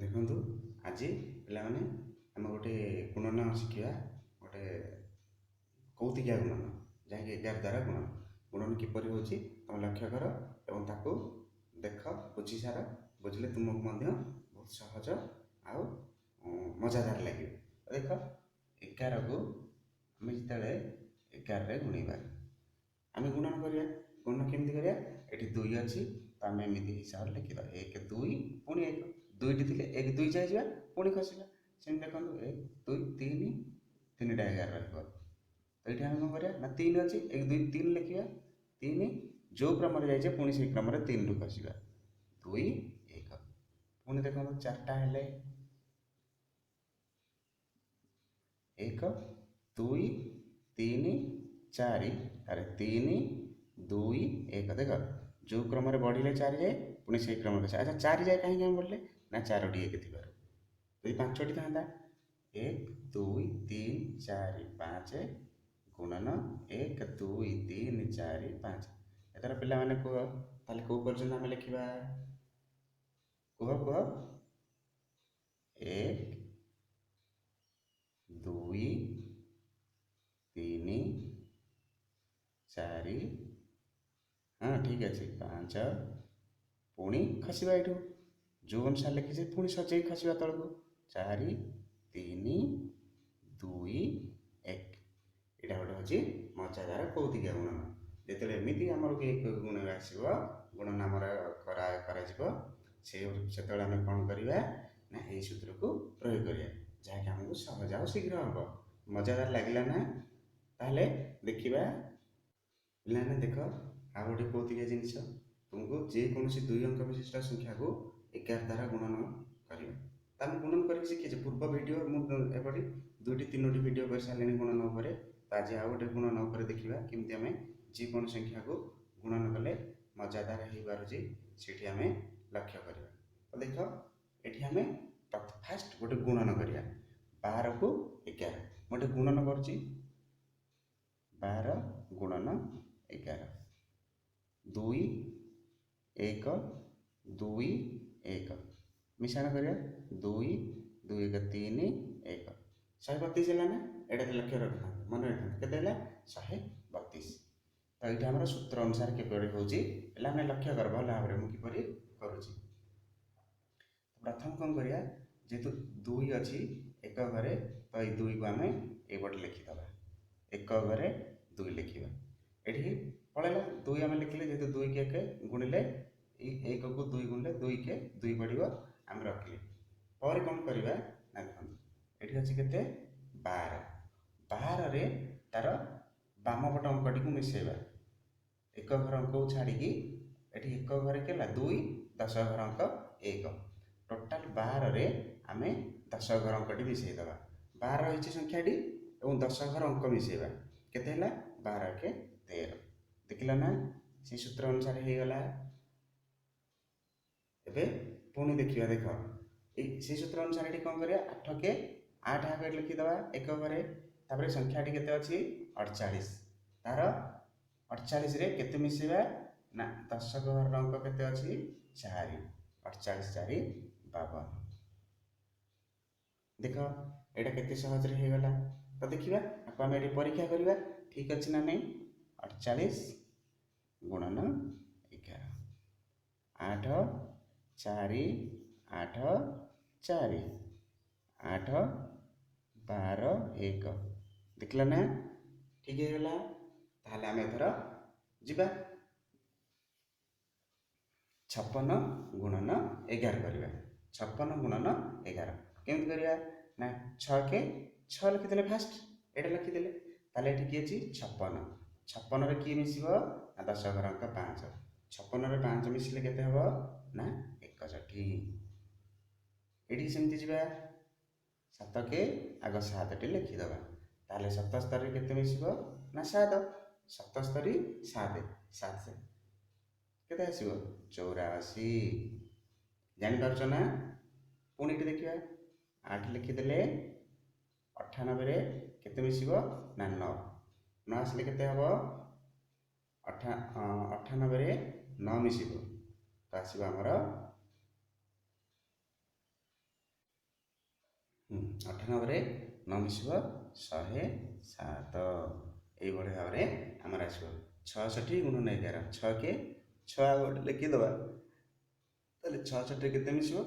ଦେଖନ୍ତୁ ଆଜି ପିଲାମାନେ ଆମେ ଗୋଟେ ଗୁଣନ ଶିଖିବା। ଗୋଟେ କୌତିକିଆ ଗୁଣନ, ଯାହାକି 11 ଦ୍ୱାରା ଗୁଣନ। ଗୁଣନ କିପରି ହେଉଛି ତୁମେ ଲକ୍ଷ୍ୟ କର ଏବଂ ତାକୁ ଦେଖ, ବୁଝି ସାର। ବୁଝିଲେ ତୁମକୁ ମଧ୍ୟ ବହୁତ ସହଜ ଆଉ ମଜାଦାର ଲାଗିବ। ଦେଖ, 11କୁ ଆମେ ଯେତେବେଳେ 11ରେ ଗୁଣିବା, ଆମେ ଗୁଣନ କରିବା। ଗୁଣନ କେମିତି କରିବା? ଏଠି 2 ଅଛି, ତ ଆମେ ଏମିତି ହିସାବରେ ଲେଖିବା 1 2 ପୁଣି 1। 2ଟି ଥିଲେ 1 2 ଯାଇଯିବା, ପୁଣି ଖସିବା। ସେମିତି ଦେଖନ୍ତୁ 1 2 3, ତିନିଟା 11 ରହିବ। ତ ଏଇଠି ଆମେ କ'ଣ କରିବା ନା 3 ଅଛି, 1 2 3 ଲେଖିବା। 3 ଯେଉଁ କ୍ରମରେ ଯାଇଛେ ପୁଣି ସେଇ କ୍ରମରେ 3ରୁ ଖସିବା। 2 1। ପୁଣି ଦେଖନ୍ତୁ 4ଟା ହେଲେ 1 2 3 4, ଆରେ 3 2 1। ଦେଖ, ଯେଉଁ କ୍ରମରେ ବଢ଼ିଲେ 4 ଯାଏ ପୁଣି ସେଇ କ୍ରମରେ ଖସିବା। ଆଚ୍ଛା, 4 ଯାଏ କାହିଁକି ଆମେ ବଢ଼ିଲେ? ନା 4ଟି 1 ଥିବାରୁ। ଯଦି 5ଟି ଥାନ୍ତା 1 2 3 4 5 ଗୁଣନ 1 2 3 4 5। ଏଥର ପିଲାମାନେ କୁହ, ତାହେଲେ କେଉଁ ପର୍ଯ୍ୟନ୍ତ ଆମେ ଲେଖିବା? କୁହ କୁହ। 1 2 3 4, ହଁ ଠିକ୍ ଅଛି, 5, ପୁଣି ଖସିବା। ଏଇଠୁ ଯେଉଁ ଅନୁସାରେ ଲେଖିଛେ ପୁଣି ସଜେଇକି ଖସିବା ତଳକୁ। 4 3 2 1। ଏଇଟା ଗୋଟେ ହେଉଛି ମଜାଦାର କୌତିକିଆ ଗୁଣନ। ଯେତେବେଳେ ଏମିତି ଆମର ଗୁଣ ଆସିବ, ଗୁଣନ ଆମର କରାଯିବ, ସେତେବେଳେ ଆମେ କ'ଣ କରିବା ନା ଏଇ ସୂତ୍ରକୁ ପ୍ରୟୋଗ କରିବା, ଯାହାକି ଆମକୁ ସହଜ ଆଉ ଶୀଘ୍ର ହେବ। ମଜାଦାର ଲାଗିଲା ନା? ତାହେଲେ ଦେଖିବା ପିଲାମାନେ, ଦେଖ ଆଉ ଗୋଟେ କୌତିକିଆ ଜିନିଷ। ତୁମକୁ ଯେକୌଣସି 2 ଅଙ୍କ ବିଶିଷ୍ଟ ସଂଖ୍ୟାକୁ 11 ଦ୍ୱାରା ଗୁଣନ କରିବା। ତ ଆମେ ଗୁଣନ କରିକି ଶିଖିଛେ। ପୂର୍ବ ଭିଡ଼ିଓ ମୁଁ ଏପରି 2ଟି 3ଟି ଭିଡ଼ିଓ କରିସାରିଲିଣି ଗୁଣନ ଉପରେ। ତ ଆଜି ଆଉ ଗୋଟେ ଗୁଣନ ଉପରେ ଦେଖିବା, କେମିତି ଆମେ ଯେକୌଣସି ସଂଖ୍ୟାକୁ ଗୁଣନ କଲେ ମଜାଦାର ହେଇପାରୁଛି, ସେଠି ଆମେ ଲକ୍ଷ୍ୟ କରିବା। ତ ଦେଖ, ଏଠି ଆମେ ଫାଷ୍ଟ ଗୋଟେ ଗୁଣନ କରିବା। 12କୁ 11 ମୁଁ ଗୋଟେ ଗୁଣନ କରୁଛି। 12 ଗୁଣନ 11। 2 1 2 1 ମିଶାଣ କରିବା। 2 2 1 3 1, 132 ହେଲା ନା? ଏଇଟା ଲକ୍ଷ୍ୟ ରଖିଥାନ୍ତୁ, ମନେ ରଖିଥାନ୍ତୁ। କେତେ ହେଲା? 132। ତ ଏଇଟା ଆମର ସୂତ୍ର ଅନୁସାରେ କିପରି ହେଉଛି, ହେଲେ ଆମେ ଲକ୍ଷ୍ୟ କର ଭଲ ଭାବରେ ମୁଁ କିପରି କରୁଛି। ପ୍ରଥମ କ'ଣ କରିବା, ଯେହେତୁ 2 ଅଛି ଏକ ଘରେ, ତ ଏଇ 2କୁ ଆମେ ଏଇପଟେ ଲେଖିଦେବା। ଏକ ଘରେ 2 ଲେଖିବା। ଏଠି ପଳେଇଲା 2 ଆମେ ଲେଖିଲେ, ଯେହେତୁ 2 କୁ 1 ଗୁଣିଲେ, ଏଇ 1କୁ 2 ଗୁଣିଲେ 2 କୁ 2 ପଡ଼ିବ, ଆମେ ରଖିଲେ। ପରେ କ'ଣ କରିବା ନା ଦେଖନ୍ତୁ, ଏଠି ଅଛି କେତେ? 12। 12ରେ ତାର ବାମ ପଟ ଅଙ୍କଟିକୁ ମିଶାଇବା। ଏକ ଘର ଅଙ୍କକୁ ଛାଡ଼ିକି ଏଠି ଏକ ଘରେ କେଲା 2, 10 ଘର ଅଙ୍କ 1। ଟୋଟାଲ 12ରେ ଆମେ 10 ଘର ଅଙ୍କଟି ମିଶାଇଦେବା। 12 ରହିଛି ସଂଖ୍ୟାଟି ଏବଂ 10 ଘର ଅଙ୍କ ମିଶାଇବା। କେତେ ହେଲା? 12 1 13। ଦେଖିଲ ନା? ସେଇ ସୂତ୍ର ଅନୁସାରେ ହେଇଗଲା। ଏବେ ପୁଣି ଦେଖିବା। ଦେଖ, ସେଇ ସୂତ୍ର ଅନୁସାରେ ଏଠି କ'ଣ କରିବା? 8 ଆଗ ଲେଖିଦେବା ଏକ ଘରେ। ତାପରେ ସଂଖ୍ୟାଟି କେତେ ଅଛି? 48। ତାର 48ରେ କେତେ ମିଶାଇବା ନା 10 ଘର ଅଙ୍କ କେତେ ଅଛି? 4। 48 4 52। ଦେଖ, ଏଇଟା କେତେ ସହଜରେ ହେଇଗଲା। ତ ଦେଖିବା, ଆକୁ ଆମେ ଏଠି ପରୀକ୍ଷା କରିବା, ଠିକ୍ ଅଛି ନା ନାହିଁ। 48 ଗୁଣନ 11। 8 4 8 4 8 12 1। ଦେଖିଲ ନା? ଠିକ୍ ହେଇଗଲା। ତାହେଲେ ଆମେ ଏଥର ଯିବା 56 ଗୁଣନ 11 କରିବା। 56 ଗୁଣନ 11 କେମିତି କରିବା ନା 6 ଲେଖିଦେଲେ ଫାଷ୍ଟ, ଏଇଟା ଲେଖିଦେଲେ। ତାହେଲେ ଏଠି କିଏ ଅଛି? 56। 56ରେ କିଏ ମିଶିବ ନା 10 ଘର ଅଙ୍କ 5। 56ରେ 5 ମିଶିଲେ କେତେ ହେବ ନା 61। ଏଠି ସେମିତି ଯିବା। 7 ଆଗ 7ଟି ଲେଖିଦେବା। ତାହେଲେ 77ରେ କେତେ ମିଶିବ ନା 7। 77 7 7 କେତେ ଆସିବ? 84। ଜାଣିପାରୁଛ ନା? ପୁଣି ଏଠି ଦେଖିବା। 8 ଲେଖିଦେଲେ 98ରେ କେତେ ମିଶିବ ନା 9। 9 ଆସିଲେ କେତେ ହେବ? 98ରେ 9 ମିଶିବ, ତ ଆସିବ ଆମର 98 ନ ମିଶିବ 107। এইভাবে ভাবে আমার আসব 66 গুণନ 11 6 কে 6 ଗୋଟେ ଲେଖିଦେବା ତାହେଲେ 66 କେତେ ମିଶିବ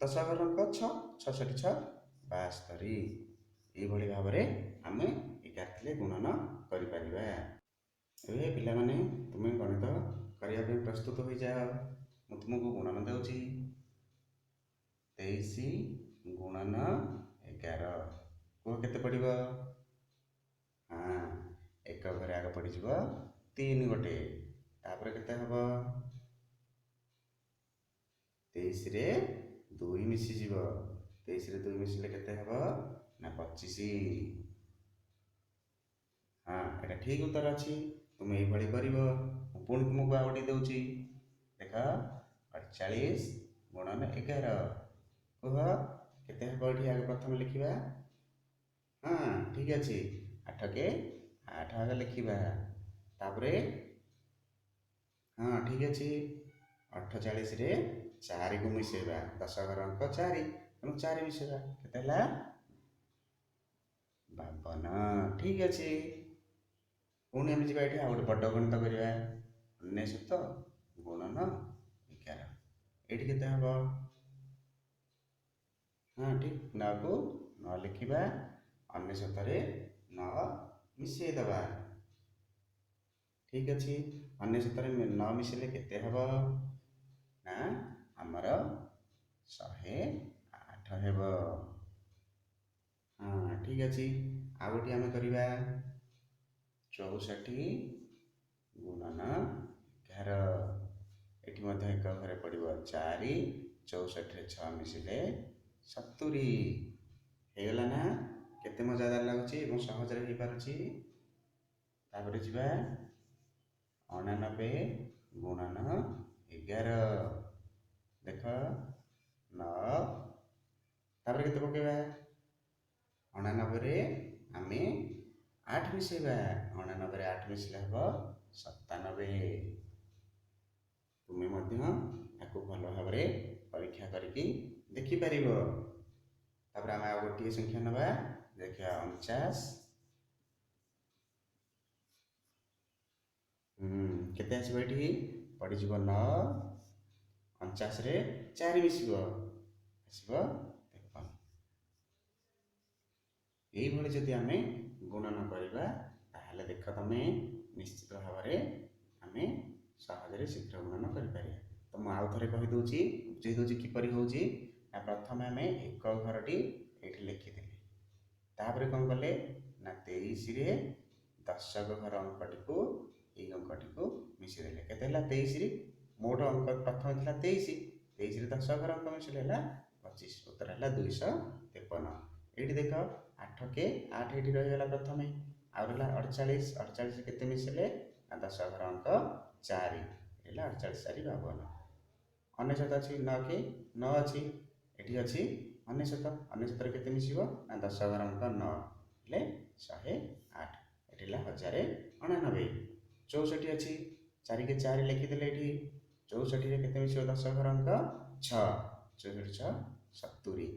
10 ଘର ଅଙ୍କ 6 66 6 72। এইଭଳି ଭାବରେ ଆମେ 11 ଥିଲେ ଗୁଣନ କରିପାରିବା। ଏବେ ପିଲାମାନେ ତୁମେ ଗଣିତ କରିବା ପାଇଁ ପ୍ରସ୍ତୁତ ହୋଇଯାଅ। ମୁଁ ତୁମକୁ ଗୁଣନ ଦେଉଛି 23 ଗୁଣନ 11 କୁହ କେତେ ପଡ଼ିବ? ହଁ, ଏକ ଘରେ ଆଗ ପଡ଼ିଯିବ 3 ଗୋଟେ, ତାପରେ କେତେ ହେବ 23 ରେ 2 ମିଶିଯିବ, 23 ରେ 2 ମିଶିଲେ କେତେ ହେବ ନା 25। ହଁ, ଏଇଟା ଠିକ୍ ଉତ୍ତର ଅଛି। ତୁମେ ଏଇଭଳି କରିବ। ମୁଁ ପୁଣି ତୁମକୁ ଆଉ ଗୋଟେ ଦେଉଛି, ଦେଖ 48 ଗୁଣନ 11 କୁହ କେତେ ହେବ? ଏଠି ଆଗ ପ୍ରଥମେ ଲେଖିବା। ହଁ, ଠିକ୍ ଅଛି, 8 କେ 8 ଆଗ ଲେଖିବା, ତାପରେ ହଁ ଠିକ୍ ଅଛି 48 ରେ 4 କୁ ମିଶାଇବା, 10 ଘର ଅଙ୍କ 4 ତେଣୁ 4 ମିଶାଇବା, କେତେ ହେଲା 52। ଠିକ୍ ଅଛି, ପୁଣି ଆମେ ଯିବା ଏଠି ଆଉ ଗୋଟେ ବଡ଼ ଗଣିତ କରିବା 99 ଗୁଣନ 11। ଏଇଠି କେତେ ହେବ? ହଁ ଠିକ୍, 9 କୁ 9 ଲେଖିବା, 99 ରେ 9 ମିଶାଇଦେବା। ଠିକ୍ ଅଛି, 99 ରେ 9 ମିଶାଇଲେ କେତେ ହେବ ନା ଆମର 108 ହେବ। ହଁ ଠିକ୍ ଅଛି, ଆଉ ଗୋଟିଏ ଆମେ କରିବା 64 ଗୁଣନ 11। ଏଠି ମଧ୍ୟ ଏକ ଘରେ ପଡ଼ିବ 4, 64 ରେ 6 ମିଶିଲେ 70। ହେଇଗଲା ନା? କେତେ ମଜାଦାର ଲାଗୁଛି ଏବଂ ସହଜରେ ହେଇପାରୁଛି। ତାପରେ ଯିବା 99 ଗୁଣନ 11। ଦେଖ 9, ତାପରେ କେତେ ପକେଇବା? 99 ରେ ଆମେ 8 ମିଶାଇବା, 99 ରେ 8 ମିଶିଲେ ହେବ 97। ତୁମେ ମଧ୍ୟ ଏହାକୁ ଭଲ ଭାବରେ ପରୀକ୍ଷା କରିକି ଦେଖିପାରିବ। ତାପରେ ଆମେ ଆଉ ଗୋଟିଏ ସଂଖ୍ୟା ନେବା, ଦେଖିବା 49। କେତେ ଆସିବ? ଏଠି ପଡ଼ିଯିବ 9, 49 ରେ 4 ମିଶିବ, ଆସିବ 53। এইଭଳି ଯଦି ଆମେ ଗୁଣନ କରିବା ତାହେଲେ ଦେଖ ତମେ ନିଶ୍ଚିତ ଭାବରେ ଆମେ ସହଜରେ ଶୀଘ୍ର ଗୁଣନ କରିପାରିବା। ତ ମୁଁ ଆଉ ଥରେ କହିଦେଉଛି, ବୁଝେଇ ଦେଉଛି କିପରି ହେଉଛି। ନା ପ୍ରଥମେ ଆମେ ଏକ ଘରଟି ଏଇଠି ଲେଖିଦେଲେ, ତାପରେ କ'ଣ କଲେ ନା 23 ରେ 10 ଘର ଅଙ୍କଟିକୁ ଏଇ ଅଙ୍କଟିକୁ ମିଶାଇଦେଲେ, କେତେ ହେଲା 23 ରେ ମୋଟ ଅଙ୍କ ପ୍ରଥମେ ଥିଲା 23, 23 ରେ 10 ଘର ଅଙ୍କ ମିଶାଇଲେ ହେଲା 25, ଉତ୍ତର ହେଲା 253। ଏଇଠି ଦେଖ 8 କେ 8 ଏଠି ରହିଗଲା ପ୍ରଥମେ, ଆଉ ରହିଲା 48, 48 ରେ କେତେ ମିଶାଇଲେ ନା 10 ଘର ଅଙ୍କ 4 ହେଲା 48 4 52। 99 ଅଛି, 9 କେ 9 ଅଛି, ଏଠି ଅଛି 99, 99 ରେ କେତେ ମିଶିବ ନା 10 ଘର ଅଙ୍କ 9 ହେଲେ 108, ଏଠି ହେଲା 1099। 64 ଅଛି, 4 କେ 4 ଲେଖିଦେଲେ, ଏଠି 64 ରେ କେତେ ମିଶିବ 10 ଘର ଅଙ୍କ 6, 64 6 70।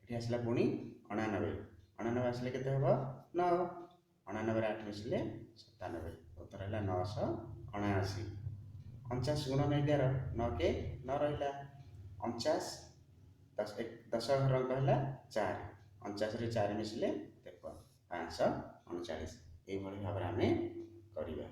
ଏଠି ଆସିଲା ପୁଣି 99, 99 ଆସିଲେ କେତେ ହେବ 9, 99 ରେ 8 ମିଶିଲେ 97, ଉତ୍ତର ହେଲା 979। 49 ଗୁଣନ 11, 9 କେ 9 ରହିଲା, 49 10 ଘର ଅଙ୍କ ହେଲା 4, 49 ରେ 4 ମିଶିଲେ 53, 539। এইଭଳି ଭାବରେ ଆମେ କରିବା।